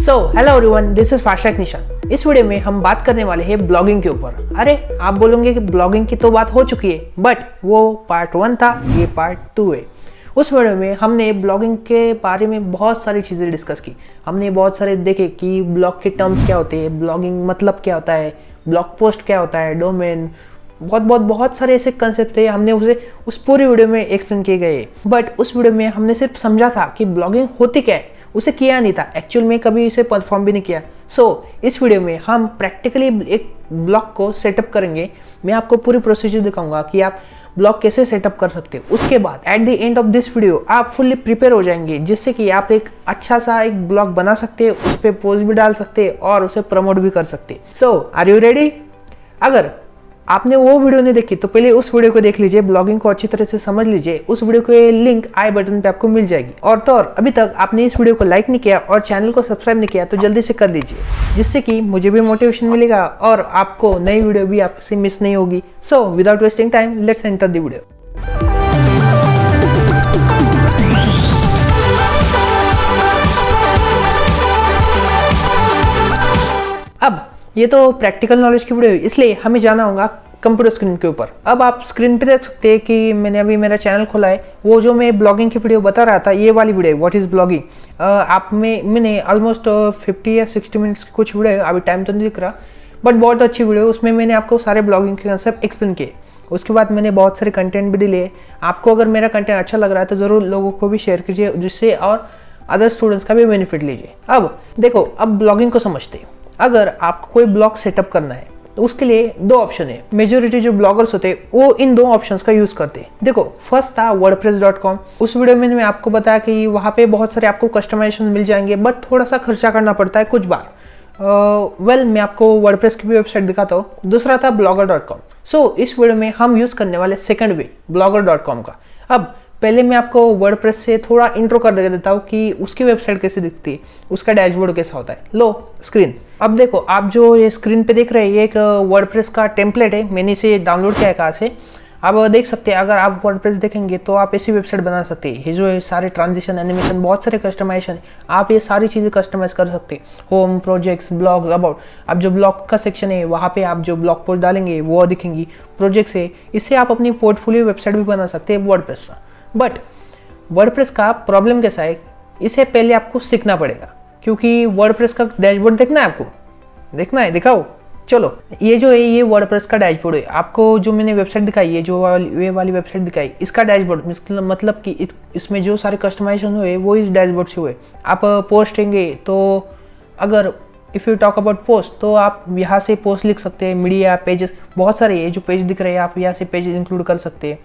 So hello everyone, this is FASTag निशान। इस video में हम बात करने वाले हैं ब्लॉगिंग के ऊपर। अरे आप बोलोगे कि ब्लॉगिंग की तो बात हो चुकी है, बट वो पार्ट 1 था, ये पार्ट 2 है। उस वीडियो में हमने ब्लॉगिंग के बारे में बहुत सारी चीज़ें डिस्कस की। हमने बहुत सारे देखे कि ब्लॉग के टर्म्स क्या होते हैं, ब्लॉगिंग मतलब क्या होता है, ब्लॉग पोस्ट क्या होता है, डोमेन, बहुत सारे ऐसे कंसेप्ट थे। हमने उसे उस पूरी वीडियो में एक्सप्लेन किए गए। बट उस वीडियो में हमने सिर्फ समझा था कि ब्लॉगिंग होती क्या है, उसे किया नहीं था, एक्चुअल में कभी इसे परफॉर्म भी नहीं किया। इस वीडियो में हम प्रैक्टिकली एक ब्लॉग को सेटअप करेंगे। मैं आपको पूरी प्रोसीजर दिखाऊंगा कि आप ब्लॉग कैसे सेटअप कर सकते हो। उसके बाद at the end of this video आप फुल्ली प्रिपेयर हो जाएंगे, जिससे कि आप एक अच्छा सा एक ब्लॉग बना सकते हैं, उस पर पोस्ट भी डाल सकते हैं और उसे प्रमोट भी कर सकते हैं। Are you ready? अगर आपने वो वीडियो नहीं देखी तो पहले उस वीडियो को देख लीजिए, ब्लॉगिंग को अच्छी तरह से समझ लीजिए। उस वीडियो के लिंक आई बटन पे आपको मिल जाएगी। और अभी तक आपने इस वीडियो को लाइक नहीं किया और चैनल को सब्सक्राइब नहीं किया तो जल्दी से कर दीजिए, जिससे कि मुझे भी मोटिवेशन मिलेगा और आपको नई वीडियो भी आपसे मिस नहीं होगी। Without wasting time, let's enter the video. अब ये तो प्रैक्टिकल नॉलेज की वीडियो है, इसलिए हमें जाना होगा कंप्यूटर स्क्रीन के ऊपर। अब आप स्क्रीन पे देख सकते हैं कि मैंने अभी मेरा चैनल खोला है। वो जो मैं ब्लॉगिंग की वीडियो बता रहा था, ये वाली वीडियो व्हाट इज ब्लॉगिंग। आप में मैंने ऑलमोस्ट 50 या 60 मिनट्स की कुछ वीडियो है, अभी टाइम तो नहीं दिख रहा, बट बहुत अच्छी वीडियो है। उसमें मैंने आपको सारे ब्लॉगिंग के कंसेप्ट एक्सप्लेन किए। उसके बाद मैंने बहुत सारे कंटेंट भी दिए। आपको अगर मेरा कंटेंट अच्छा लग रहा है तो ज़रूर लोगों को भी शेयर कीजिए, जिससे और अदर स्टूडेंट्स का भी बेनिफिट लीजिए। अब देखो, अब ब्लॉगिंग को समझते हैं। अगर आपको कोई ब्लॉग सेटअप करना है तो उसके लिए दो ऑप्शन है। मेजोरिटी जो ब्लॉगर्स होते हैं वो इन दो ऑप्शंस का यूज करते हैं। देखो, फर्स्ट था wordpress.com। उस वीडियो में मैं आपको बताया कि वहाँ पे बहुत सारे आपको कस्टमाइजेशन मिल जाएंगे, बट थोड़ा सा खर्चा करना पड़ता है कुछ बार। मैं आपको वर्डप्रेस की भी वेबसाइट दिखाता हूँ। दूसरा था blogger.com। इस वीडियो में हम यूज करने वाले सेकंड वे blogger.com का। अब पहले मैं आपको वर्डप्रेस से थोड़ा इंट्रो कर देता हूँ कि उसकी वेबसाइट कैसे दिखती है, उसका डैशबोर्ड कैसा होता है। लो स्क्रीन। अब देखो, आप जो ये स्क्रीन पे देख रहे हैं, ये एक वर्डप्रेस का टेम्पलेट है। मैंने इसे डाउनलोड किया है कहाँ से, अब देख सकते हैं। अगर आप वर्डप्रेस देखेंगे तो आप ऐसी वेबसाइट बना सकते हैं। ये जो है सारे ट्रांजिशन, एनिमेशन, बहुत सारे कस्टमाइजेशन, आप ये सारी चीज़ें कस्टमाइज कर सकते हैं। Home, projects, blogs, about. अब जो ब्लॉग का सेक्शन है वहाँ पे आप जो ब्लॉग पोस्ट डालेंगे वो दिखेंगी। प्रोजेक्ट्स है, इससे आप अपनी पोर्टफोलियो वेबसाइट भी बना सकते हैं वर्डप्रेस का। बट वर्डप्रेस का प्रॉब्लम कैसा है, इसे पहले आपको सीखना पड़ेगा, क्योंकि वर्डप्रेस का डैशबोर्ड देखना है आपको। देखना है, दिखाओ। चलो, ये जो है ये वर्डप्रेस का डैशबोर्ड है। आपको जो मैंने वेबसाइट दिखाई है, जो ये वाली वेबसाइट दिखाई, इसका डैशबोर्ड मतलब कि इसमें जो सारे कस्टमाइजेशन हुए वो इस डैशबोर्ड से हुए। आप पोस्ट देंगे तो अगर if you talk about post तो आप यहाँ से पोस्ट लिख सकते हैं। मीडिया, पेजेस, बहुत सारे ये जो पेज दिख रहे हैं आप यहाँ से पेज इंक्लूड कर सकते हैं।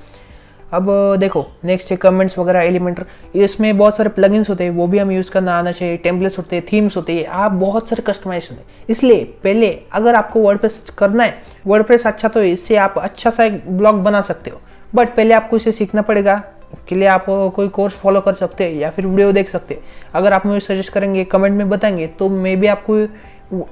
अब देखो, नेक्स्ट है कमेंट्स वगैरह, एलिमेंटर। इसमें बहुत सारे प्लगइन्स होते हैं, वो भी हम यूज़ करना आना चाहिए। टेम्पलेट्स होते हैं, थीम्स होते हैं, आप बहुत सारे कस्टमाइजेशन है। इसलिए पहले अगर आपको वर्डप्रेस करना है, वर्डप्रेस अच्छा तो है, इससे आप अच्छा सा एक ब्लॉग बना सकते हो। बट पहले आपको इसे सीखना पड़ेगा। के लिए आप कोई कोर्स फॉलो कर सकते हैं या फिर वीडियो देख सकते हैं। अगर आप मुझे सजेस्ट करेंगे, कमेंट में बताएंगे, तो मैं भी आपको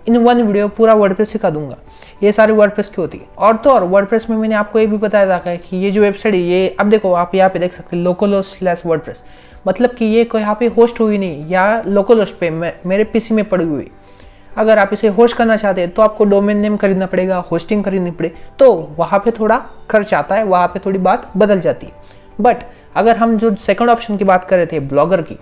इन वन वीडियो पूरा वर्डप्रेस सिखा दूंगा। ये सारी वर्डप्रेस की होती है। और वर्डप्रेस में मैंने आपको ये भी बताया था कि ये जो वेबसाइट है, ये अब देखो आप यहाँ पे देख सकते हैं localhost/wordpress। मतलब कि ये कोई यहाँ पे होस्ट हुई नहीं, या लोकलहोस्ट पे मेरे पीसी में पड़ी हुई। अगर आप इसे होस्ट करना चाहते हैं तो आपको डोमेन नेम खरीदना पड़ेगा, होस्टिंग खरीदनी पड़े, तो वहाँ पे थोड़ा खर्च आता है, वहाँ पे थोड़ी बात बदल जाती है। बट अगर हम जो सेकंड ऑप्शन की बात कर रहे थे ब्लॉगर की,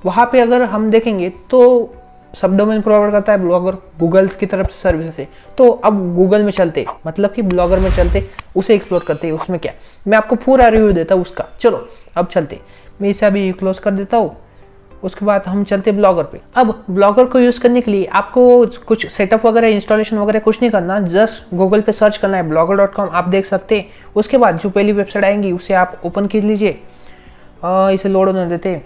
वहाँ पे अगर हम देखेंगे तो सब डोमेन प्रोवाइड करता है ब्लॉगर, गूगल्स की तरफ से सर्विस है। तो अब गूगल में चलते, मतलब कि ब्लॉगर में चलते, उसे एक्सप्लोर करते हैं। उसमें क्या, मैं आपको पूरा रिव्यू देता हूँ उसका। चलो अब चलते, मैं इसे अभी क्लोज कर देता हूँ। उसके बाद हम चलते ब्लॉगर पे। अब ब्लॉगर को यूज़ करने के लिए आपको कुछ सेटअप वगैरह, इंस्टॉलेशन वगैरह कुछ नहीं करना, जस्ट गूगल पे सर्च करना है blogger.com। आप देख सकते हैं। उसके बाद जो पहली वेबसाइट आएंगी उसे आप ओपन कर लीजिए। इसे लोड होने देते,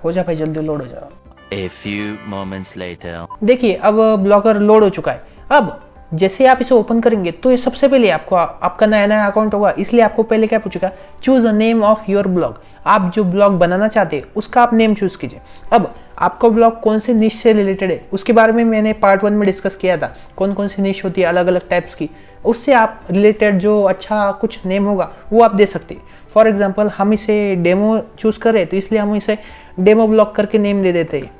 हो जा भाई, जल्दी लोड हो जाओ। A few moments later. देखिए, अब ब्लॉगर लोड हो चुका है। अब जैसे आप इसे ओपन करेंगे तो ये सबसे पहले आपको आपका नया अकाउंट होगा, इसलिए आपको पहले क्या पूछेगा, choose a name of your blog. आप जो ब्लॉग बनाना चाहते हैं उसका आप नेम चूज कीजिए। अब आपका ब्लॉग कौन से निश से रिलेटेड है, उसके बारे में मैंने पार्ट 1 में डिस्कस किया था। कौन कौन सी निश होती है, अलग अलग टाइप्स की, उससे आप रिलेटेड जो अच्छा कुछ नेम होगा वो आप दे सकते हैं। फॉर एग्जाम्पल, हम इसे डेमो चूज करें तो इसलिए हम इसे डेमो ब्लॉग करके नेम दे देते हैं।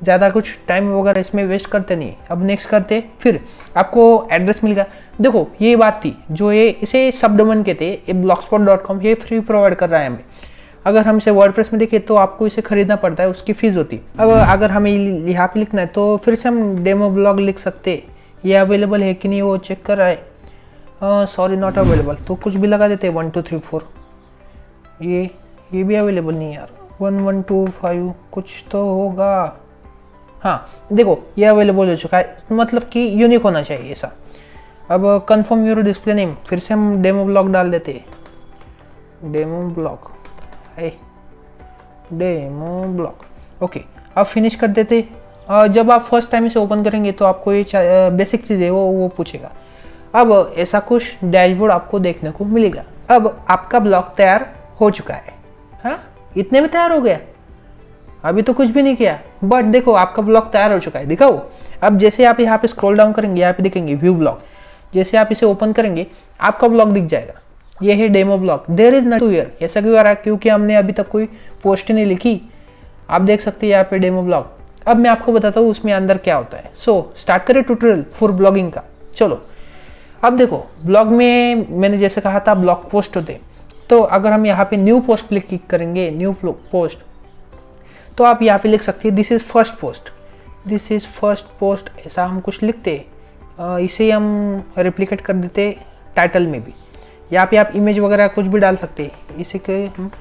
ज़्यादा कुछ टाइम वगैरह इसमें वेस्ट करते नहीं। अब नेक्स्ट करते, फिर आपको एड्रेस मिल गया। देखो ये बात थी, जो ये इसे सब डोमेन कहते हैं, ये blogspot.com ये फ्री प्रोवाइड कर रहा है हमें। अगर हम इसे वर्डप्रेस में देखें तो आपको इसे खरीदना पड़ता है, उसकी फीस होती है। अब अगर हमें यहाँ पे लिखना है तो फिर से हम डेमो ब्लॉग लिख सकते हैं। ये अवेलेबल है कि नहीं वो चेक कर रहा है। सॉरी नॉट अवेलेबल, तो कुछ भी लगा देते हैं 1 2 3 4। ये भी अवेलेबल नहीं यार, 1 1 2 5 कुछ तो होगा। हाँ देखो ये अवेलेबल हो चुका है, मतलब कि यूनिक होना चाहिए ऐसा। अब कंफर्म योर डिस्प्ले नेम, फिर से हम डेमो ब्लॉग डाल देते हैं। Demo blog okay. अब फिनिश कर देते। जब आप फर्स्ट टाइम इसे ओपन करेंगे तो आपको ये बेसिक चीज़ है वो पूछेगा। अब ऐसा कुछ डैशबोर्ड आपको देखने को मिलेगा। अब आपका ब्लॉग तैयार हो चुका है। हाँ इतने में तैयार हो गया, अभी तो कुछ भी नहीं किया, बट देखो आपका ब्लॉग तैयार हो चुका है। दिखाओ। अब जैसे आप यहाँ पे स्क्रॉल डाउन करेंगे, यहाँ पे देखेंगे व्यू ब्लॉग, जैसे आप इसे ओपन करेंगे आपका ब्लॉग दिख जाएगा। ये है demo blog. There is not to here, ऐसा क्यों आ रहा है? क्योंकि हमने अभी तक कोई पोस्ट नहीं लिखी। आप देख सकते हैं यहाँ पे डेमो ब्लॉग। अब मैं आपको बताता हूँ उसमें अंदर क्या होता है। सो स्टार्ट करें ट्यूटोरियल फॉर ब्लॉगिंग का। चलो अब देखो ब्लॉग में मैंने जैसे कहा था ब्लॉग पोस्ट होते, तो अगर हम यहाँ पे न्यू पोस्ट क्लिक करेंगे, न्यू पोस्ट, तो आप यहाँ पे लिख सकते हैं this is first post, this is first post, ऐसा हम कुछ लिखते। इसे हम रिप्लिकेट कर देते टाइटल में भी। यहाँ पे आप इमेज वगैरह कुछ भी डाल सकते हैं। इसे के हम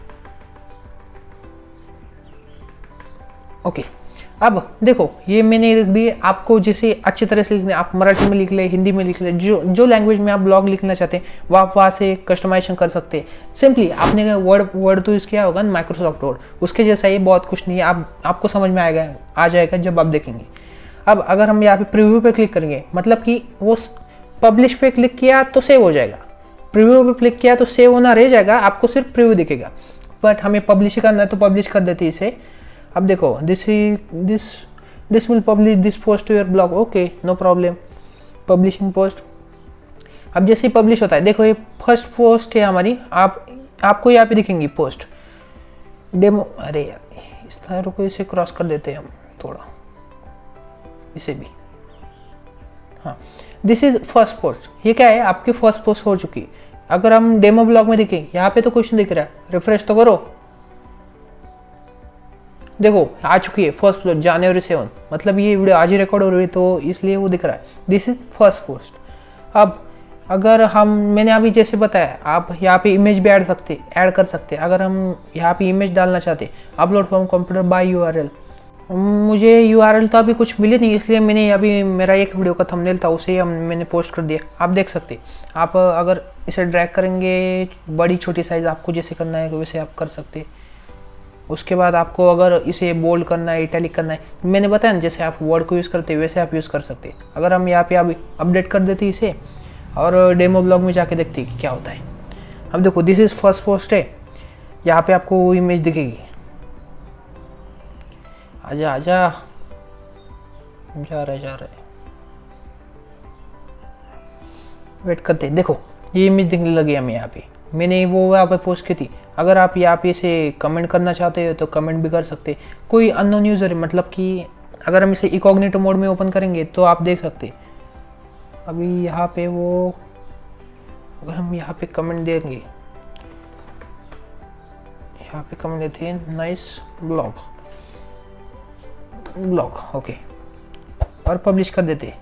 ओके। अब देखो ये मैंने लिख दिए। आपको जैसे अच्छी तरह से लिखना है, आप मराठी में लिख ले, हिंदी में लिख ले, जो लैंग्वेज में आप ब्लॉग लिखना चाहते हैं वो आप वहाँ से कस्टमाइजेशन कर सकते हैं। सिंपली आपने वर्ड तो यूज़ किया होगा ना, माइक्रोसॉफ्ट वर्ड, उसके जैसा ये बहुत कुछ नहीं है। आपको समझ में आ जाएगा जब आप देखेंगे। अब अगर हम यहाँ पे प्रीव्यू पे क्लिक करेंगे, मतलब कि वो पब्लिश पे क्लिक किया तो सेव हो जाएगा, प्रीव्यू पे क्लिक किया तो सेव होना रह जाएगा, आपको सिर्फ प्रीव्यू दिखेगा। बट हमें पब्लिश करना है तो पब्लिश कर देते इसे। अब देखो this will publish this post to your blog. Okay no problem, publishing post. अब जैसे पब्लिश होता है, देखो ये फर्स्ट पोस्ट है हमारी। आपको यहाँ पे दिखेंगी पोस्ट डेमो। अरे यार इस तरह रुको, इसे क्रॉस कर देते हैं हम थोड़ा, इसे भी। हाँ दिस इज फर्स्ट पोस्ट। ये क्या है? आपकी फर्स्ट पोस्ट हो चुकी। अगर हम डेमो ब्लॉग में देखें, यहाँ पे तो कुछ नहीं दिख रहा है, रिफ्रेश तो करो, देखो आ चुकी है फर्स्ट पोस्ट जनवरी 7, मतलब ये वीडियो आज ही रिकॉर्ड हो रही है तो इसलिए वो दिख रहा है। This is first post. अब अगर मैंने अभी जैसे बताया, आप यहाँ पे इमेज भी ऐड कर सकते। अगर हम यहाँ पे इमेज डालना चाहते, upload from computer by URL। मुझे URL तो अभी कुछ मिले नहीं, इसलिए मैंने अभी मेरा एक वीडियो का थंबनेल था उसे मैंने पोस्ट कर दिया। आप देख सकते। आप अगर इसे ड्रैग करेंगे, बड़ी छोटी साइज़ आपको जैसे करना है वैसे आप कर सकते। उसके बाद आपको अगर इसे बोल्ड करना है, इटैलिक करना है, मैंने बताया ना जैसे आप वर्ड को यूज़ करते हैं वैसे आप यूज़ कर सकते। अगर हम यहाँ पे अभी अपडेट कर देते इसे और डेमो ब्लॉग में जाके देखते कि क्या होता है। अब देखो दिस इज़ फर्स्ट पोस्ट है, यहाँ पे आपको इमेज दिखेगी। आजा आजा, जा रहे वेट करते। देखो ये इमेज दिखने लगी हमें यहाँ पे, मैंने वो यहाँ पे पोस्ट की थी। अगर आप यहाँ पे इसे कमेंट करना चाहते हो तो कमेंट भी कर सकते। कोई अननोन यूज़र, मतलब कि अगर हम इसे इनकॉग्निटो मोड में ओपन करेंगे तो आप देख सकते। अभी यहाँ पे वो, अगर हम यहाँ पे कमेंट देंगे, यहाँ पे कमेंट देते हैं नाइस ब्लॉग ओके, और पब्लिश कर देते।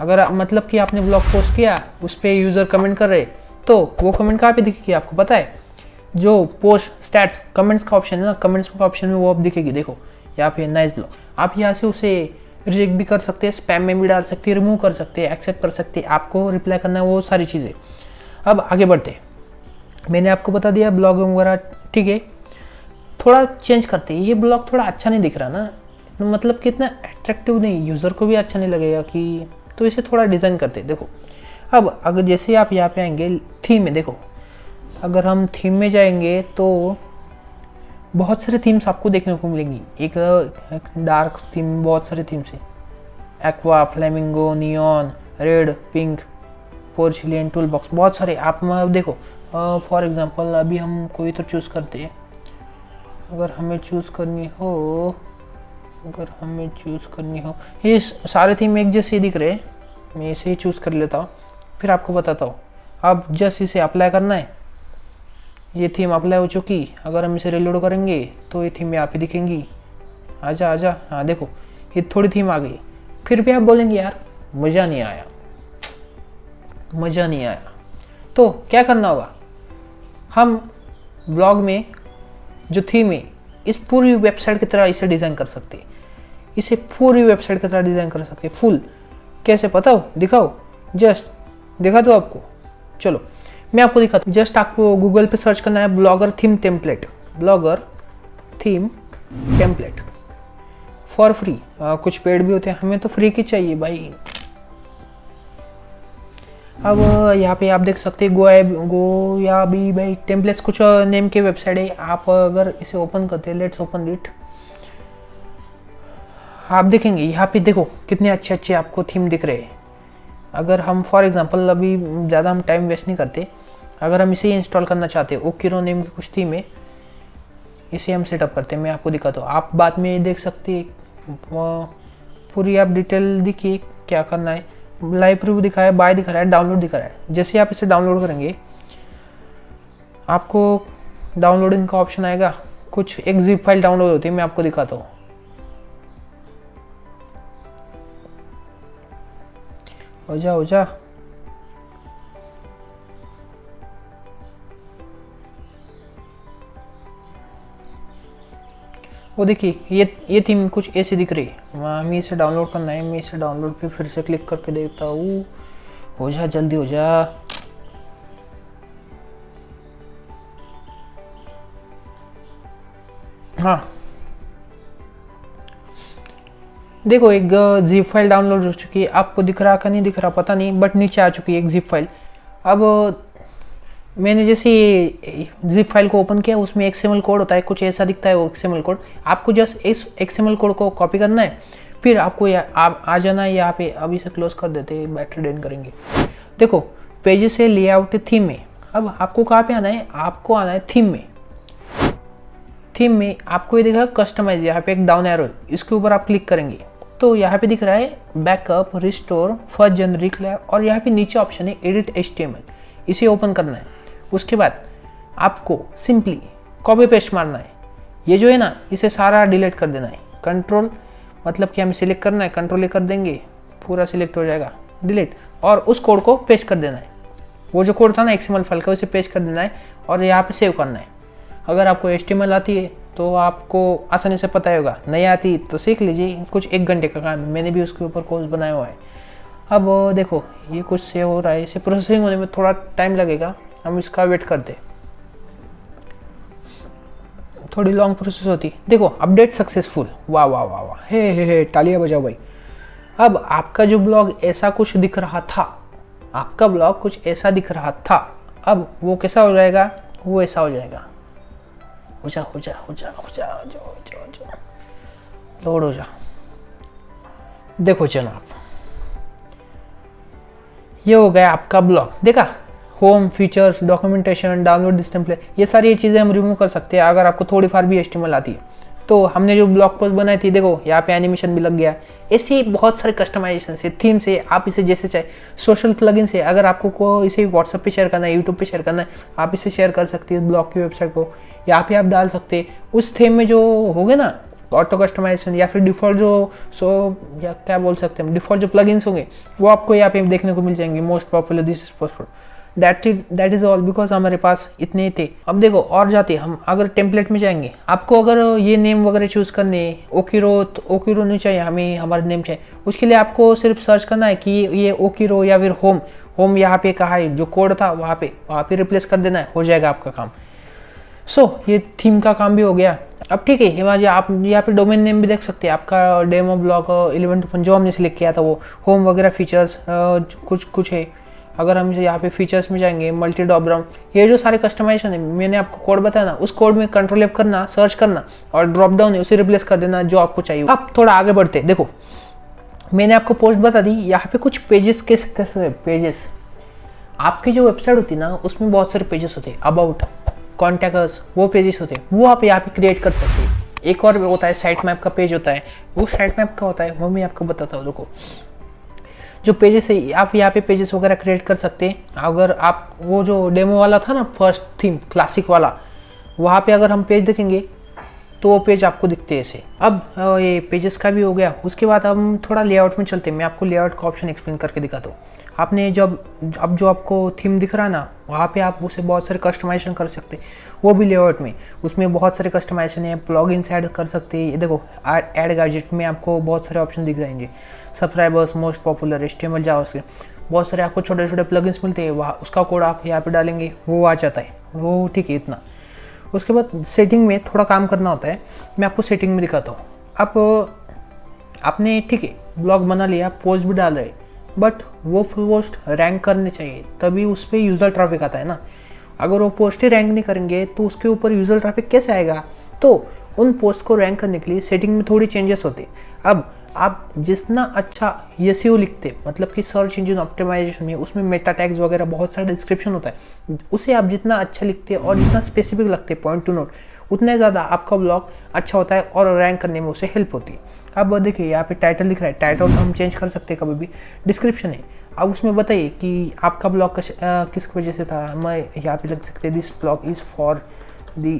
अगर मतलब कि आपने ब्लॉग पोस्ट किया, उस पर यूज़र कमेंट कर रहे, तो वो कमेंट कहाँ पे दिखेगी आपको पता है? जो पोस्ट स्टैट्स कमेंट्स का ऑप्शन है ना, कमेंट्स का ऑप्शन में वो अब दिखेगी। देखो यहाँ पे नाइस ब्लॉग। आप यहाँ से उसे रिजेक्ट भी कर सकते हैं, स्पैम में भी डाल सकते हैं, रिमूव कर सकते हैं, एक्सेप्ट कर सकते हैं, आपको रिप्लाई करना है, वो सारी चीज़ें। अब आगे बढ़ते। मैंने आपको बता दिया ब्लॉग वगैरह, ठीक है। थोड़ा चेंज करते हैं, ये ब्लॉग थोड़ा अच्छा नहीं दिख रहा ना, मतलब कि इतना अट्रैक्टिव नहीं, यूज़र को भी अच्छा नहीं लगेगा कि, तो इसे थोड़ा डिज़ाइन करते। देखो अब अगर जैसे आप यहाँ पे आएंगे थीम में, देखो अगर हम थीम में जाएंगे तो बहुत सारे थीम्स आपको देखने को मिलेंगी। एक डार्क थीम, बहुत सारे थीम्स है, aqua, flamingo, neon, red, pink, पोर्सिलियन, tool box, बहुत सारे। आप देखो फॉर एग्जांपल अभी हम कोई तो चूज़ करते हैं। अगर हमें चूज़ करनी हो अगर हमें चूज़ करनी हो, ये सारे थीम एक जैसे दिख रहे हैं, मैं इसे ही चूज़ कर लेता हूँ, फिर आपको बताता हूँ। अब जस्ट इसे अप्लाई करना है। ये थीम अप्लाई हो चुकी। अगर हम इसे रिलोड करेंगे तो ये थीम यहाँ पे दिखेंगी। आजा आजा, हाँ देखो ये थोड़ी थीम आ गई। फिर भी आप बोलेंगे यार मज़ा नहीं आया, मज़ा नहीं आया। तो क्या करना होगा, हम ब्लॉग में जो थीम है इस पूरी वेबसाइट की तरह इसे डिज़ाइन कर सकते हैं। इसे पूरी वेबसाइट की तरह डिज़ाइन कर सकते हैं फुल। कैसे पता हो, दिखाओ, जस्ट दिखा दो आपको। चलो मैं आपको दिखाता हूँ। जस्ट आपको गूगल पे सर्च करना है blogger theme template, blogger theme template for free. कुछ पेड भी होते हैं, हमें तो फ्री की चाहिए भाई। अब यहाँ पे आप देख सकते हैं गो या बी भाई टेम्पलेट्स कुछ नेम के वेबसाइट है। आप अगर इसे ओपन करते हैं, लेट्स ओपन इट, आप देखेंगे यहाँ पे देखो कितने अच्छे अच्छे आपको थीम दिख रहे हैं। अगर हम फॉर एग्जांपल अभी ज़्यादा हम टाइम वेस्ट नहीं करते, अगर हम इसे इंस्टॉल करना चाहते हैं, ओकिरो नेम की कुछ थीम है, इसे हम सेटअप करते हैं। मैं आपको दिखाता हूँ, आप बाद में देख सकते हैं पूरी आप डिटेल दिखिए क्या करना है। लाइव प्रीव्यू दिखा है, बाय दिखा रहा है, डाउनलोड दिखा रहा है। जैसे आप इसे डाउनलोड करेंगे आपको डाउनलोडिंग का ऑप्शन आएगा। कुछ एक जिप फाइल डाउनलोड होती है, मैं आपको दिखाता हूँ। हो जा हो जा, वो देखिए ये थीम कुछ ऐसी दिख रही है। हमें इसे डाउनलोड करना है। मैं इसे डाउनलोड पे फिर से क्लिक करके देखता हूँ। हो जा जल्दी हो जा। हाँ देखो एक जिप फाइल डाउनलोड हो चुकी है। आपको दिख रहा का नहीं दिख रहा पता नहीं, बट नीचे आ चुकी है एक जिप फाइल। अब मैंने जैसे जिप फाइल को ओपन किया, उसमें XML कोड होता है, कुछ ऐसा दिखता है वो XML कोड। आपको जस्ट इस XML कोड को कॉपी करना है, फिर आपको आ जाना है यहाँ पे। अब इसे क्लोज कर देते हैं, बैटरी ड्रेन करेंगे। देखो पेज से लेआउट थीम में। अब आपको कहाँ पे आना है, आपको आना है थीम में। थीम में आपको ये दिख रहा है कस्टमाइज, यहाँ पे एक डाउन एरो, इसके ऊपर आप क्लिक करेंगे तो यहाँ पे दिख रहा है backup, restore, first generic layer, और यहाँ पे नीचे ऑप्शन है एडिट HTML। इसे ओपन करना है। उसके बाद आपको सिंपली कॉपी पेस्ट मारना है। ये जो है ना, इसे सारा डिलीट कर देना है। कंट्रोल मतलब कि हमें सिलेक्ट करना है, कंट्रोल ए कर देंगे, पूरा सिलेक्ट हो जाएगा, डिलीट, और उस कोड को पेस्ट कर देना है। वो जो कोड था ना XML फाइल का, उसे पेस्ट कर देना है और यहाँ पे सेव करना है। अगर आपको HTML आती है तो आपको आसानी से पता होगा, नहीं आती तो सीख लीजिए, कुछ 1 घंटे का काम है। मैंने भी उसके ऊपर कोर्स बनाया हुआ है। अब देखो ये कुछ सेव हो रहा है, इसे प्रोसेसिंग होने में थोड़ा टाइम लगेगा, हम इसका वेट करते। थोड़ी लॉन्ग प्रोसेस होती। देखो अपडेट सक्सेसफुल, वाह वाह वाह वाह, हे तालियां बजाओ भाई। अब आपका जो ब्लॉग ऐसा कुछ दिख रहा था, आपका ब्लॉग कुछ ऐसा दिख रहा था, अब वो कैसा हो जाएगा, वो ऐसा हो जाएगा। हो जा हो जा हो जा हो जा हो जा हो जा हो जा, लोड हो जा। देखो जनाब ये हो गया आपका ब्लॉग। देखा, home, features, documentation, download this template, ये सारी चीज़ें हम रिमूव कर सकते हैं अगर आपको थोड़ी फार भी HTML आती है। तो हमने जो ब्लॉग पोस्ट बनाई थी, देखो यहाँ पे एनिमेशन भी लग गया। ऐसे बहुत सारे कस्टमाइजेशन से, थीम से, आप इसे जैसे चाहे, सोशल प्लगइन से, अगर आपको को इसे व्हाट्सएप पे शेयर करना है, यूट्यूब पे शेयर करना है, आप इसे शेयर कर सकते हैं ब्लॉग की वेबसाइट को। यहाँ पे आप डाल सकते हैं उस थीम में जो हो गए ना ऑटो कस्टमाइजेशन, या फिर डिफॉल्ट या क्या बोल सकते हैं, डिफॉल्ट जो प्लगइन्स होंगे वो आपको यहाँ पे देखने को मिल जाएंगे। Most popular, this is possible, that is all, because हमारे पास इतने ही थे। अब देखो और जाते हम, अगर टेम्पलेट में जाएंगे, आपको अगर ये नेम वगैरह चूज करने, ओकिरो तो ओकिरो नहीं चाहिए हमें, हमारा नेम चाहिए। उसके लिए आपको सिर्फ सर्च करना है कि ये ओकिरो या फिर होम यहाँ पे कहा है, जो कोड था वहाँ पे रिप्लेस कर देना है, हो जाएगा आपका काम। ये थीम का काम भी हो गया। अब ठीक है, आप यहाँ पे डोमेन नेम भी देख सकते हैं। आपका डेमो ब्लॉग 11 जो हमने सिलेक्ट किया था वो होम वगैरह फीचर्स कुछ है। अगर हम यहाँ पे फीचर्स में जाएंगे, मल्टी ड्रॉप डाउन, ये जो सारे कस्टमाइजेशन है, मैंने आपको कोड बताया ना, उस कोड में कंट्रोल F करना, सर्च करना, और ड्रॉप डाउन है उसे रिप्लेस कर देना जो आपको चाहिए। अब थोड़ा आगे बढ़ते, देखो मैंने आपको पोस्ट बता दी। यहाँ पे कुछ पेजेस कैसे पेजेस, आपकी जो वेबसाइट होती है ना, उसमें बहुत सारे पेजेस होते हैं, अबाउट, कॉन्टैक्ट अस, वो पेजेस होते हैं, वो आप यहाँ पे क्रिएट कर सकते हैं। एक और होता है साइट मैप का पेज होता है। वो साइट मैप का होता है वो मैं आपको बताता हूँ। रुको, जो पेजेस है आप यहाँ पे पेजेस वगैरह क्रिएट कर सकते हैं। अगर आप वो जो डेमो वाला था ना फर्स्ट थीम क्लासिक वाला, वहाँ पे अगर हम पेज देखेंगे तो वो पेज आपको दिखते हैं ऐसे। अब ये पेजेस का भी हो गया। उसके बाद हम थोड़ा लेआउट में चलते हैं। मैं आपको लेआउट का ऑप्शन एक्सप्लेन करके दिखाता हूँ। आपने जब अब जो आपको थीम दिख रहा है ना, वहाँ पे आप उसे बहुत सारे कस्टमाइजेशन कर सकते हैं, वो भी लेआउट में। उसमें बहुत सारे कस्टमाइजेशन है, प्लगइन्स ऐड कर सकते हैं। ये देखो ऐड गैजेट में आपको बहुत सारे ऑप्शन दिख जाएंगे। Subscribers, most popular, HTML, JavaScript, बहुत सारे आपको छोटे छोटे प्लगइन्स मिलते हैं। वहाँ उसका कोड आप यहाँ पे डालेंगे, वो आ जाता है। वो ठीक है इतना। उसके बाद सेटिंग में थोड़ा काम करना होता है। मैं आपको सेटिंग में दिखाता हूँ। अब आपने ठीक है ब्लॉग बना लिया, पोस्ट भी डाल रहे, बट वो पोस्ट रैंक करने चाहिए, तभी उस पर यूज़र ट्रैफिक आता है ना। अगर वो पोस्ट ही रैंक नहीं करेंगे तो उसके ऊपर यूज़र ट्रैफिक कैसे आएगा? तो उन पोस्ट को रैंक करने के लिए सेटिंग में थोड़ी चेंजेस होते। अब आप जितना अच्छा SEO लिखते, मतलब कि सर्च इंजन ऑप्टिमाइजेशन में, उसमें मेटा टैग्स वगैरह बहुत सारा डिस्क्रिप्शन होता है, उसे आप जितना अच्छा लिखते और जितना स्पेसिफिक लगते, पॉइंट टू नोट, उतना ज़्यादा आपका ब्लॉग अच्छा होता है और रैंक करने में उसे हेल्प होती है। अब देखिए यहाँ पे टाइटल दिख रहा है, टाइटल तो हम चेंज कर सकते हैं कभी भी। डिस्क्रिप्शन है, अब उसमें बताइए कि आपका ब्लॉग किस वजह से था। मैं यहाँ पे लिख सकते this blog is for the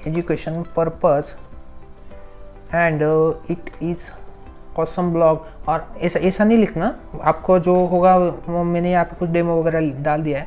education purpose and it is awesome blog. और ऐसा नहीं लिखना, आपको जो होगा वो मैंने यहाँ पे कुछ डेमो वगैरह डाल दिया है।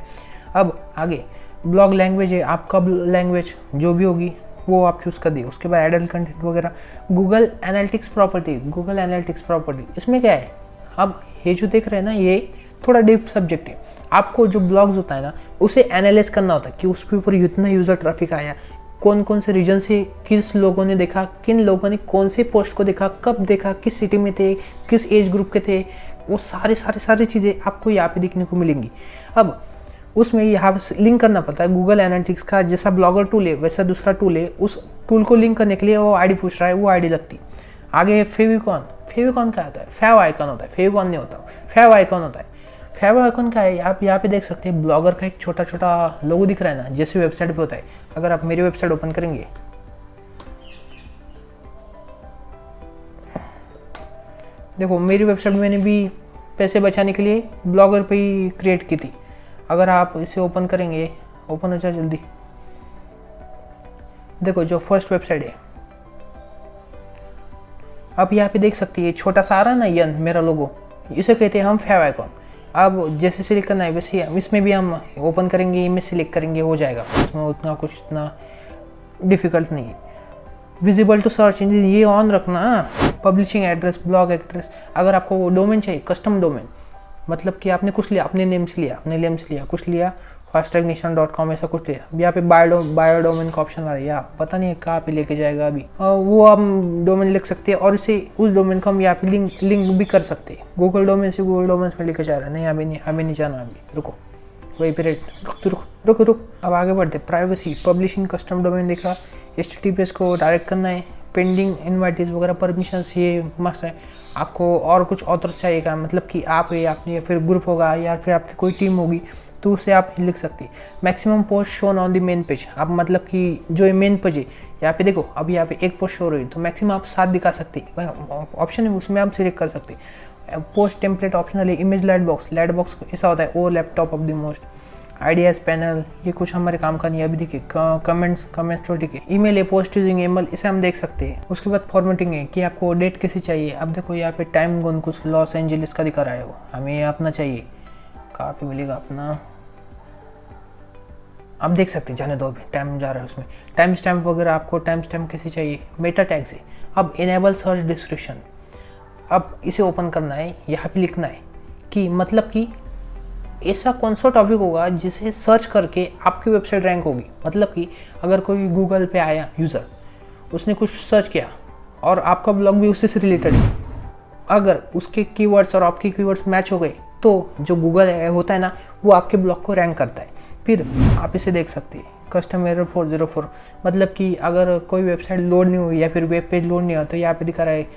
अब आगे ब्लॉग लैंग्वेज है, आपका लैंग्वेज जो भी होगी वो आप चूज़ कर दिए। उसके बाद एडल्ट कंटेंट वगैरह। गूगल एनालिटिक्स प्रॉपर्टी, इसमें क्या है? अब ये जो देख रहे हैं ना, ये थोड़ा डीप सब्जेक्ट है। आपको जो ब्लॉग्स होता है ना, उसे एनालाइज करना होता है कि उसके ऊपर इतना यूज़र ट्रैफिक आया, कौन कौन से रीजन से किस लोगों ने देखा, किन लोगों ने कौन से पोस्ट को देखा, कब देखा, किस सिटी में थे, किस एज ग्रुप के थे, वो सारी चीज़ें आपको यहाँ पे देखने को मिलेंगी। अब उसमें यहाँ लिंक करना पड़ता है। गूगल एनालिटिक्स का जैसा ब्लॉगर टूल है वैसा दूसरा टूल है, उस टूल को लिंक करने के लिए वो आईडी पूछ रहा है, वो आईडी लगती। आगे फेविकॉन क्या होता है? फैव आइकन होता है, फेविकॉन नहीं होता, फैव आइकन होता है। फैव आइकन क्या है? आप यहाँ पे देख सकते हैं ब्लॉगर का एक छोटा छोटा लोगो दिख रहा है ना, जैसे वेबसाइट पे होता है। अगर आप मेरी वेबसाइट ओपन करेंगे, देखो मेरी वेबसाइट मैंने भी पैसे बचाने के लिए ब्लॉगर पे ही क्रिएट की थी। अगर आप इसे ओपन करेंगे, ओपन हो जाए जल्दी। देखो जो फर्स्ट वेबसाइट है, आप यहाँ पे देख सकते हैं छोटा सा आ रहा है ना यन, मेरा लोगो, इसे कहते हैं हम फैव आइकॉन। अब जैसे सिलेक्ट करना है वैसे इसमें भी हम ओपन करेंगे, इमेज सिलेक्ट करेंगे, हो जाएगा। उसमें उतना कुछ इतना डिफिकल्ट नहीं है। विजिबल टू सर्च इंजन ये ऑन रखना। पब्लिशिंग एड्रेस, ब्लॉग एड्रेस, अगर आपको डोमेन चाहिए, कस्टम डोमेन, मतलब कि आपने कुछ लिया, अपने नेम से लिया, कुछ लिया, fasttracknation.com ऐसा कुछ लिया। यहाँ पे बायो डोमेन का ऑप्शन आ रहा है, या पता नहीं है कहाँ पे लेके जाएगा अभी। वो हम डोमेन लिख सकते हैं और इसे उस डोमेन को हम यहाँ पे लिंक भी कर सकते हैं। गूगल डोमेन से गूगल डोमेन में लेके जा रहा है, नहीं हमें नहीं जाना अभी, रुको वही पे रुक। अब आगे बढ़ते। प्राइवेसी, पब्लिशिंग कस्टम डोमेन देखा, HTTPS को डायरेक्ट करना है, पेंडिंग इनवाइटीज वगैरह परमिशंस ये मस्ट है। आपको और कुछ ऑथर्स चाहिएगा, मतलब कि आप या फिर ग्रुप होगा या फिर आपकी कोई टीम होगी तो उसे आप लिख सकते हैं। Maximum post shown on the main page, आप मतलब कि जो ये मेन पेज है यहाँ पे देखो, अभी यहाँ पे एक पोस्ट शो हो रही है तो मैक्सिमम आप 7 दिखा सकते हैं। ऑप्शन है उसमें आप सिलेक्ट कर सकते हैं। पोस्ट टेम्पलेट ऑप्शनल है। इमेज लाइट बॉक्स ऐसा होता है, ओ laptop of the most. Ideas panel, ये कुछ हमारे काम का नहीं है अभी। देखिए कमेंट्स तो ठीक है। ईमेल है, पोस्ट यूजिंग ईमेल, इसे हम देख सकते हैं। उसके बाद फॉर्मेटिंग है कि आपको डेट कैसी चाहिए। अब देखो यहाँ पे टाइम जोन कुछ लॉस एंजलिस का दिखा रहा है, वो हमें अपना चाहिए। कहाँ पे मिलेगा अपना, आप देख सकते हैं, जाने दो अभी टाइम जा रहा है उसमें। टाइम स्टैम्प वगैरह, आपको टाइम स्टैम्प कैसी चाहिए। मेटा टैग से अब इनेबल सर्च डिस्क्रिप्शन, अब इसे ओपन करना है। यहाँ पे लिखना है कि मतलब कि ऐसा कौन सा टॉपिक होगा जिसे सर्च करके आपकी वेबसाइट रैंक होगी। मतलब कि अगर कोई गूगल पे आया यूज़र, उसने कुछ सर्च किया और आपका ब्लॉग भी उससे रिलेटेड है, अगर उसके कीवर्ड्स और आपके कीवर्ड्स मैच हो गए तो जो गूगल होता है ना, वो आपके ब्लॉग को रैंक करता है। फिर आप इसे देख सकते हैं, कस्टम एरर 404, मतलब कि अगर कोई वेबसाइट लोड नहीं हुई या फिर वेब पेज लोड नहीं हुआ तो यहाँ पे दिखा रहा है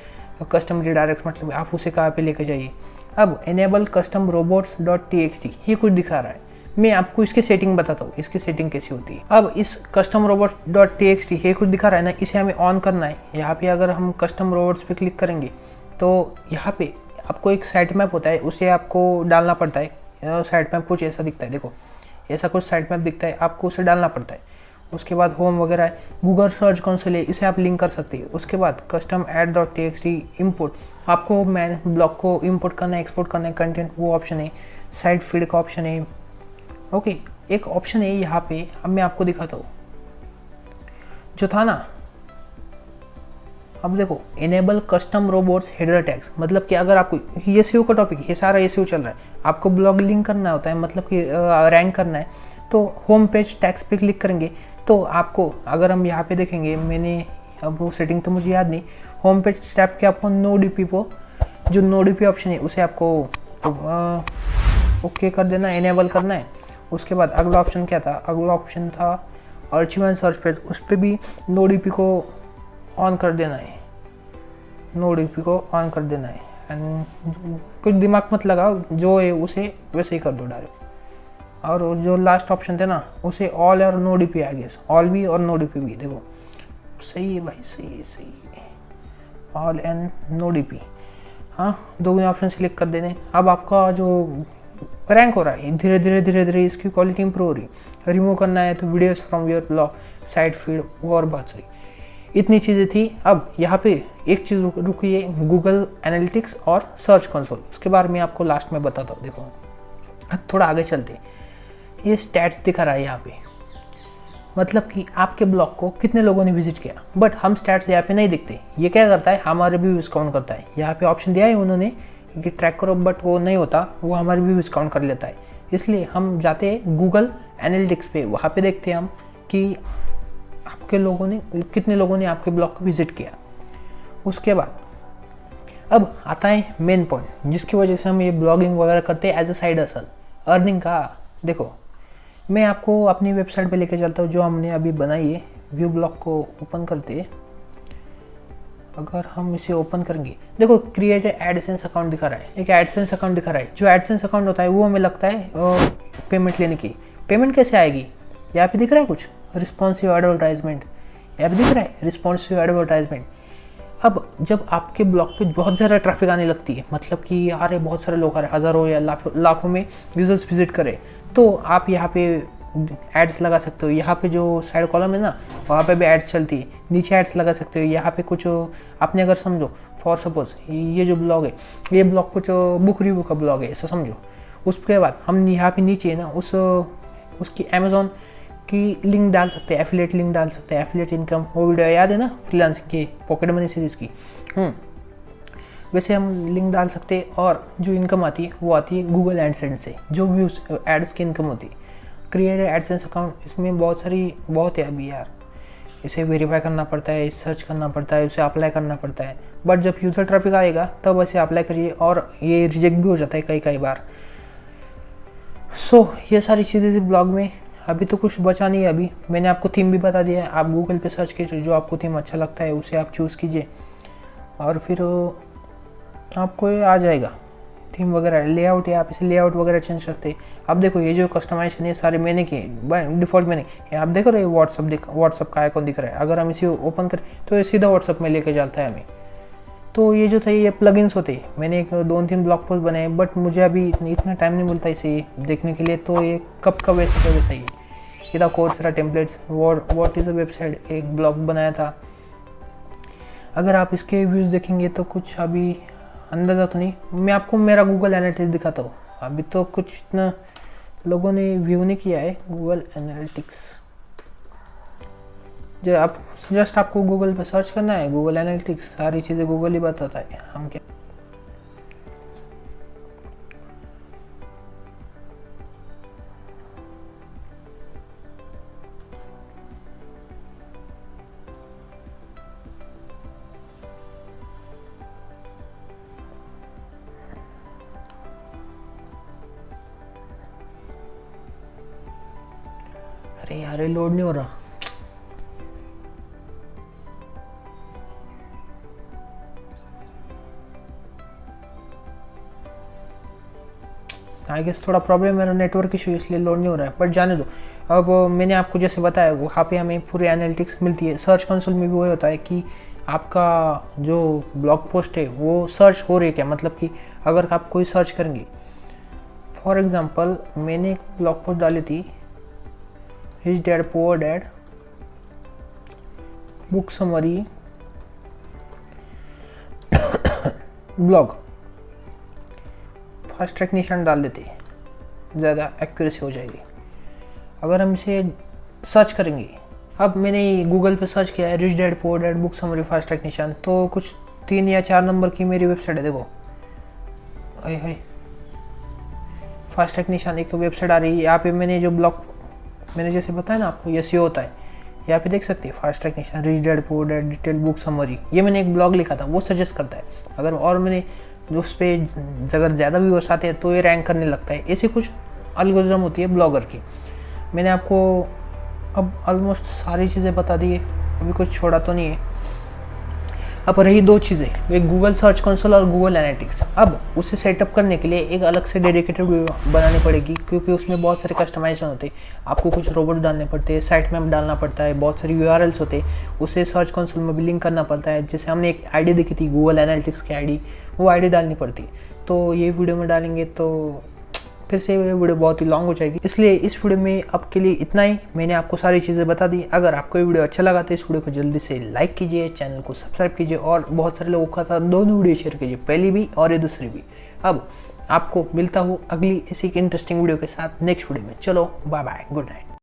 कस्टम रिडायरेक्ट, मतलब आप उसे कहाँ पे लेके जाइए। अब इनेबल कस्टम robots.txt ये कुछ दिखा रहा है, मैं आपको इसकी सेटिंग बताता हूँ, इसकी सेटिंग कैसी होती है। अब इस कस्टम रोबोट्स डॉट txt ये कुछ दिखा रहा है ना, इसे हमें ऑन करना है। यहाँ पे अगर हम कस्टम रोबोट्स पे क्लिक करेंगे तो यहाँ पे आपको एक साइट मैप होता है, उसे आपको डालना पड़ता है। साइट मैप कुछ ऐसा दिखता है, देखो ऐसा कुछ साइट मैप दिखता है, आपको उसे डालना पड़ता है। उसके बाद होम वगैरह है, गूगल सर्च कंसोल है, इसे आप लिंक कर सकते हैं। उसके बाद custom add dot txt import, आपको मैन ब्लॉग को इम्पोर्ट करना है, एक्सपोर्ट करना है कंटेंट, वो ऑप्शन है। साइट फीड का ऑप्शन है। ओके, एक ऑप्शन है यहाँ पे, अब मैं आपको दिखाता हूँ जो था ना। अब देखो enable custom robots header tags, मतलब कि अगर आपको ये एसईओ का टॉपिक है, ये सारा एसईओ चल रहा है, आपको ब्लॉग लिंक करना होता है, मतलब कि रैंक करना है, तो होम पेज टैग्स पे क्लिक करेंगे तो आपको, अगर हम यहाँ पे देखेंगे, मैंने अब वो सेटिंग तो मुझे याद नहीं, होम पेज टैब के आपको नो डीपी को, जो नो डीपी ऑप्शन है उसे आपको ओके कर देना, इनेबल करना है। उसके बाद अगला ऑप्शन क्या था, अगला ऑप्शन था आर्चिव एंड सर्च पेज, उस पर भी नो डीपी को ऑन कर देना है, नो डीपी को ऑन कर देना है। एंड कुछ दिमाग मत लगाओ, जो है उसे वैसे ही कर दो डायरेक्ट। और जो लास्ट ऑप्शन थे ना, उसे ऑल और no DP I guess, all भी और नो डीपी भी, देखो सही है भाई, सही है, सही है, ऑल एंड नो डीपी। हाँ, दोनों ऑप्शन सिलेक्ट कर देने। अब आपका जो रैंक हो रहा है धीरे धीरे धीरे धीरे, इसकी क्वालिटी इंप्रूव हो रही है। रिमूव करना है तो videos from your blog, side feed, और बहुत सारी इतनी चीज़ें थी। अब यहाँ पे एक चीज़ रुकी है, गूगल एनालिटिक्स और सर्च कंसोल, उसके बारे में आपको लास्ट में बताता हूँ। देखो अब थोड़ा आगे चलते, ये स्टैट्स दिखा रहा है यहाँ पे, मतलब कि आपके ब्लॉग को कितने लोगों ने विजिट किया, बट हम स्टैट्स यहाँ पे नहीं दिखते। ये क्या करता है, हमारे व्यूज काउंट करता है। यहाँ पे ऑप्शन दिया है उन्होंने कि ट्रैक करो, बट वो नहीं होता, वो हमारे व्यूज काउंट कर लेता है। इसलिए हम जाते हैं गूगल एनालिटिक्स पे, वहाँ पे देखते हैं हम कि आपके लोगों ने, कितने लोगों ने आपके ब्लॉग को विजिट किया। उसके बाद अब आता है मेन पॉइंट, जिसकी वजह से हम ये ब्लॉगिंग वगैरह करते हैं as a side hustle, earning का। देखो मैं आपको अपनी वेबसाइट पे लेके चलता हूँ जो हमने अभी बनाई है। व्यू ब्लॉग को ओपन करते हैं, अगर हम इसे ओपन करेंगे, देखो क्रिएट एडसेंस अकाउंट दिखा रहा है, एक एडसेंस अकाउंट दिखा रहा है। जो एडसेंस अकाउंट होता है वो हमें लगता है पेमेंट लेने की। पेमेंट कैसे आएगी, यहाँ पे दिख रहा है कुछ रिस्पॉन्सिव एडवर्टाइजमेंट, यहाँ पे दिख रहा है रिस्पॉन्सिव एडवर्टाइजमेंट। अब जब आपके ब्लॉग पे बहुत ज़्यादा ट्रैफिक आने लगती है, मतलब कि आ रहे बहुत सारे लोग आ रहे, हज़ारों या लाखों में यूजर्स विजिट करें, तो आप यहाँ पे एड्स लगा सकते हो। यहाँ पे जो साइड कॉलम है ना, वहाँ पे भी एड्स चलती है, नीचे एड्स लगा सकते हो। यहाँ पे कुछ आपने अगर समझो, फॉर सपोज ये जो ब्लॉग है, ये ब्लॉग कुछ बुक रिव्यू का ब्लॉग है ऐसा समझो। उसके बाद हम यहाँ पे नीचे है ना उसकी अमेजोन की लिंक डाल सकते हैं, एफिलिएट लिंक डाल सकते हैं, एफिलिएट इनकम, वो वीडियो याद है ना फ्रीलांसिंग की, पॉकेट मनी सीरीज़ की। वैसे हम लिंक डाल सकते हैं, और जो इनकम आती है वो आती है गूगल एडसेंस से, जो व्यूज एड्स की इनकम होती है। क्रिएट एडसेंस अकाउंट, इसमें बहुत है अभी यार, इसे वेरीफाई करना पड़ता है, सर्च करना पड़ता है, उसे अप्लाई करना पड़ता है। बट जब यूज़र ट्रैफिक आएगा तब ऐसे अप्लाई करिए, और ये रिजेक्ट भी हो जाता है कई बार। सो ये सारी चीज़ें थी ब्लॉग में। अभी तो कुछ बचा नहीं है। अभी मैंने आपको थीम भी बता दिया है, आप गूगल पे सर्च कीजिए, जो आपको थीम अच्छा लगता है उसे आप चूज़ कीजिए, और फिर आपको ये आ जाएगा थीम वगैरह। लेआउट है, आप इसे लेआउट वगैरह चेंज करते हैं। अब देखो ये जो कस्टमाइजेशन है सारे मैंने किए, डिफ़ॉल्ट मैंने, आप देख रहे हो व्हाट्सअप का आइकॉन दिख रहा है। अगर हम इसे ओपन करें तो ये सीधा व्हाट्सअप में लेके जाता है हमें। तो ये जो था ये प्लगइन्स होते हैं। मैंने 2-3 ब्लॉग पोस्ट बनाए, बट मुझे अभी इतना टाइम नहीं मिलता इसे देखने के लिए, तो ये कब का वैसा का वैसा ही है। ये था Coursera templates, what is a website, एक ब्लॉग बनाया था। अगर आप इसके व्यूज़ देखेंगे तो कुछ अभी अंदाज़ा तो नहीं, मैं आपको मेरा गूगल एनालिटिक्स दिखाता हूँ। अभी तो कुछ इतना लोगों ने व्यू नहीं किया है गूगल एनालिटिक्स। जो आप जस्ट आपको गूगल पे सर्च करना है, गूगल एनालिटिक्स, सारी चीज़ें गूगल ही बताता है हम क्या। अरे यार ये लोड नहीं हो रहा। आई गेस थोड़ा प्रॉब्लम है, मेरा नेटवर्क इशू इसलिए लोड नहीं हो रहा है, बट जाने दो। अब मैंने आपको जैसे बताया वहाँ पे हमें पूरी एनालिटिक्स मिलती है। सर्च कंसोल में भी वही होता है कि आपका जो ब्लॉग पोस्ट है वो सर्च हो रही है क्या, मतलब कि अगर आप कोई सर्च करेंगे, फॉर एग्जांपल मैंने एक ब्लॉग पोस्ट डाली थी, rich dad poor dad book summary blog, fast track निशान डाल देते, ज़्यादा एक्यूरेसी हो जाएगी। अगर हम इसे सर्च करेंगे, अब मैंने गूगल पे सर्च किया है rich dad poor dad book summary fast track निशान, तो कुछ 3 या 4 नंबर की मेरी वेबसाइट है। देखो अरे फास्ट ट्रैक निशान एक वेबसाइट आ रही है। यहाँ पे मैंने जो ब्लॉग मैंने जैसे बताया ना आपको, ये SEO होता है। यहाँ पे देख सकते हैं फास्ट ट्रैक निशान rich dad poor dad detail book summary, ये मैंने एक ब्लॉग लिखा था, वो सजेस्ट करता है। अगर और मैंने जो उस पर अगर ज़्यादा व्यूअर्स आते हैं तो ये रैंक करने लगता है। ऐसी कुछ एल्गोरिथम होती है ब्लॉगर की। मैंने आपको अब ऑलमोस्ट सारी चीज़ें बता दी है, अभी कुछ छोड़ा तो नहीं है। अब रही 2 चीज़ें, एक गूगल सर्च कंसोल और गूगल एनालिटिक्स। अब उसे सेटअप करने के लिए एक अलग से डेडिकेटेड वीडियो बनानी पड़ेगी, क्योंकि उसमें बहुत सारे कस्टमाइजेशन होते हैं। आपको कुछ रोबोट डालने पड़ते हैं, साइट मैप डालना पड़ता है, बहुत सारी URLs होते हैं, उसे सर्च कंसोल में भी लिंक करना पड़ता है। जैसे हमने एक आईडी देखी थी गूगल एनालिटिक्स की आईडी, वो आईडी डालनी पड़ती है। तो ये वीडियो में डालेंगे तो फिर से ये वीडियो बहुत ही लॉन्ग हो जाएगी, इसलिए इस वीडियो में अब के लिए इतना ही। मैंने आपको सारी चीज़ें बता दी। अगर आपको ये वीडियो अच्छा लगा तो इस वीडियो को जल्दी से लाइक कीजिए, चैनल को सब्सक्राइब कीजिए और बहुत सारे लोगों के साथ दोनों वीडियो शेयर कीजिए, पहली भी और ये दूसरी भी। अब आपको मिलता हूँ अगली ऐसी इंटरेस्टिंग वीडियो के साथ नेक्स्ट वीडियो में। चलो बाय बाय, गुड नाइट।